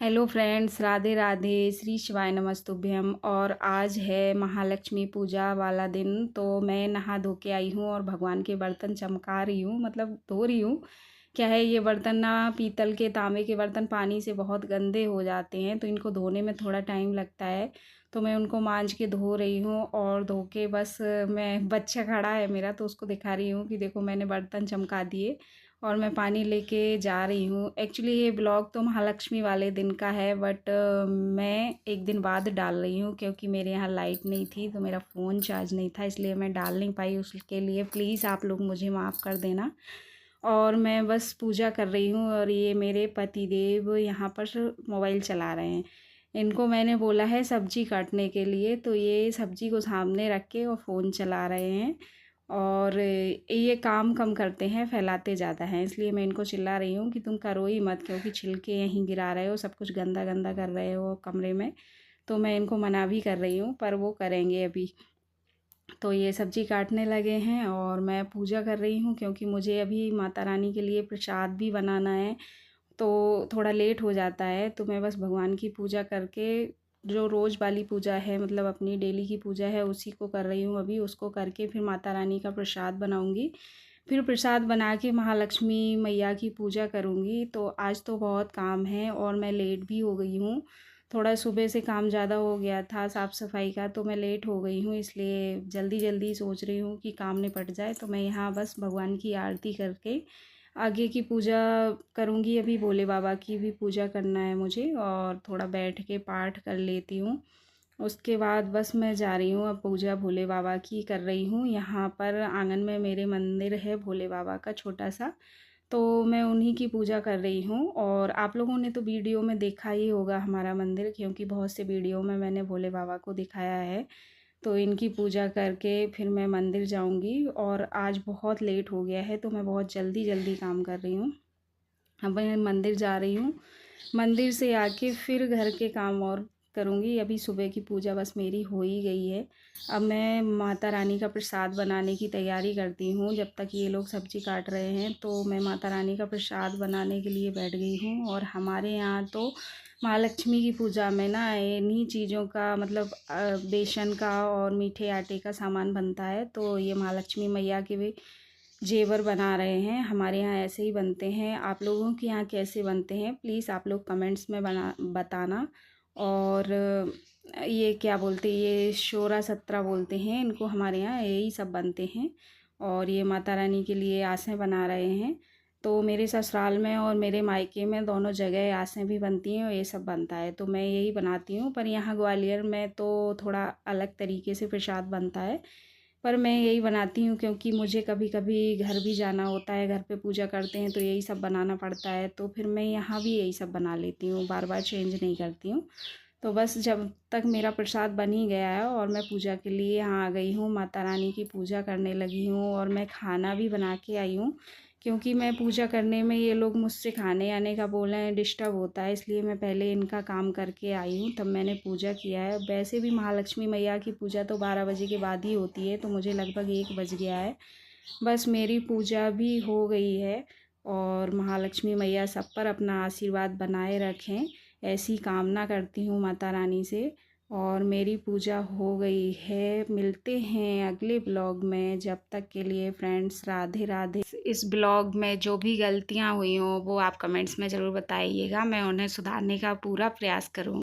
Hello friends, Radhe Radhe, Shri शिवाय नमस्तुभ्यम। और आज है महालक्ष्मी पूजा वाला दिन। तो मैं नहा धो के आई हूँ और भगवान के बर्तन चमका रही हूँ, मतलब धो रही हूँ। क्या है, ये बर्तन ना पीतल के तांबे के बर्तन पानी से बहुत गंदे हो जाते हैं, तो इनको धोने में थोड़ा टाइम लगता है। तो मैं उनको मांज के धो रही हूँ और धो के बस मैं बच्चा खड़ा है मेरा, तो उसको दिखा रही हूँ कि देखो मैंने बर्तन चमका दिए और मैं पानी लेके जा रही हूँ। एक्चुअली ये ब्लॉग तो महालक्ष्मी वाले दिन का है, बट मैं एक दिन बाद डाल रही हूँ क्योंकि मेरे यहाँ लाइट नहीं थी, तो मेरा फ़ोन चार्ज नहीं था, इसलिए मैं डाल नहीं पाई। उसके लिए प्लीज़ आप लोग मुझे माफ़ कर देना। और मैं बस पूजा कर रही हूँ और ये मेरे पति देव यहाँ पर मोबाइल चला रहे हैं। इनको मैंने बोला है सब्ज़ी काटने के लिए, तो ये सब्ज़ी को सामने रख के और फ़ोन चला रहे हैं। और ये काम कम करते हैं, फैलाते ज़्यादा हैं, इसलिए मैं इनको चिल्ला रही हूँ कि तुम करो ही मत, क्योंकि छिलके यहीं गिरा रहे हो, सब कुछ गंदा गंदा कर रहे हो कमरे में। तो मैं इनको मना भी कर रही हूँ, पर वो करेंगे अभी। तो ये सब्ज़ी काटने लगे हैं और मैं पूजा कर रही हूँ, क्योंकि मुझे अभी माता रानी के लिए प्रसाद भी बनाना है। तो थोड़ा लेट हो जाता है, तो मैं बस भगवान की पूजा करके, जो रोज़ वाली पूजा है, मतलब अपनी डेली की पूजा है, उसी को कर रही हूँ अभी। उसको करके फिर माता रानी का प्रसाद बनाऊँगी। फिर प्रसाद बना के महालक्ष्मी मैया की पूजा करूँगी। तो आज तो बहुत काम है और मैं लेट भी हो गई हूँ। थोड़ा सुबह से काम ज़्यादा हो गया था साफ़ सफाई का, तो मैं लेट हो गई हूँ, इसलिए जल्दी जल्दी सोच रही हूँ कि काम निपट जाए। तो मैं यहाँ बस भगवान की आरती करके आगे की पूजा करूँगी। अभी भोले बाबा की भी पूजा करना है मुझे, और थोड़ा बैठ के पाठ कर लेती हूँ। उसके बाद बस मैं जा रही हूँ, अब पूजा भोले बाबा की कर रही हूँ। यहाँ पर आंगन में मेरे मंदिर है भोले बाबा का छोटा सा, तो मैं उन्हीं की पूजा कर रही हूँ। और आप लोगों ने तो वीडियो में देखा ही होगा हमारा मंदिर, क्योंकि बहुत से वीडियो में मैंने भोले बाबा को दिखाया है। तो इनकी पूजा करके फिर मैं मंदिर जाऊंगी। और आज बहुत लेट हो गया है, तो मैं बहुत जल्दी जल्दी काम कर रही हूँ। अब मैं मंदिर जा रही हूँ, मंदिर से आके फिर घर के काम और करूँगी। अभी सुबह की पूजा बस मेरी हो ही गई है। अब मैं माता रानी का प्रसाद बनाने की तैयारी करती हूँ। जब तक ये लोग सब्ज़ी काट रहे हैं, तो मैं माता रानी का प्रसाद बनाने के लिए बैठ गई हूँ। और हमारे यहाँ तो महालक्ष्मी की पूजा में ना इन्हीं चीज़ों का, मतलब बेसन का और मीठे आटे का सामान बनता है। तो ये महालक्ष्मी मैया के भी जेवर बना रहे हैं। हमारे यहाँ ऐसे ही बनते हैं। आप लोगों के यहाँ कैसे बनते हैं, प्लीज़ आप लोग कमेंट्स में बताना। और ये क्या बोलते हैं, ये शोरा सत्रा बोलते हैं इनको, हमारे यहाँ यही सब बनते हैं। और ये माता रानी के लिए आसें बना रहे हैं। तो मेरे ससुराल में और मेरे मायके में दोनों जगह आसें भी बनती हैं और ये सब बनता है, तो मैं यही बनाती हूँ। पर यहाँ ग्वालियर में तो थोड़ा अलग तरीके से प्रसाद बनता है, पर मैं यही बनाती हूँ क्योंकि मुझे कभी कभी घर भी जाना होता है, घर पे पूजा करते हैं तो यही सब बनाना पड़ता है। तो फिर मैं यहाँ भी यही सब बना लेती हूँ, बार बार चेंज नहीं करती हूँ। तो बस जब तक मेरा प्रसाद बन ही गया है और मैं पूजा के लिए यहाँ आ गई हूँ, माता रानी की पूजा करने लगी हूँ। और मैं खाना भी बना के आई हूँ, क्योंकि मैं पूजा करने में ये लोग मुझसे खाने आने का बोल रहे हैं, डिस्टर्ब होता है, इसलिए मैं पहले इनका काम करके आई हूँ, तब मैंने पूजा किया है। वैसे भी महालक्ष्मी मैया की पूजा तो 12 बजे के बाद ही होती है, तो मुझे लगभग 1 बज गया है। बस मेरी पूजा भी हो गई है। और महालक्ष्मी मैया सब पर अपना आशीर्वाद बनाए रखें, ऐसी कामना करती हूँ माता रानी से। और मेरी पूजा हो गई है। मिलते हैं अगले ब्लॉग में, जब तक के लिए फ्रेंड्स राधे राधे। इस ब्लॉग में जो भी गलतियाँ हुई हों वो आप कमेंट्स में ज़रूर बताइएगा, मैं उन्हें सुधारने का पूरा प्रयास करूँगी।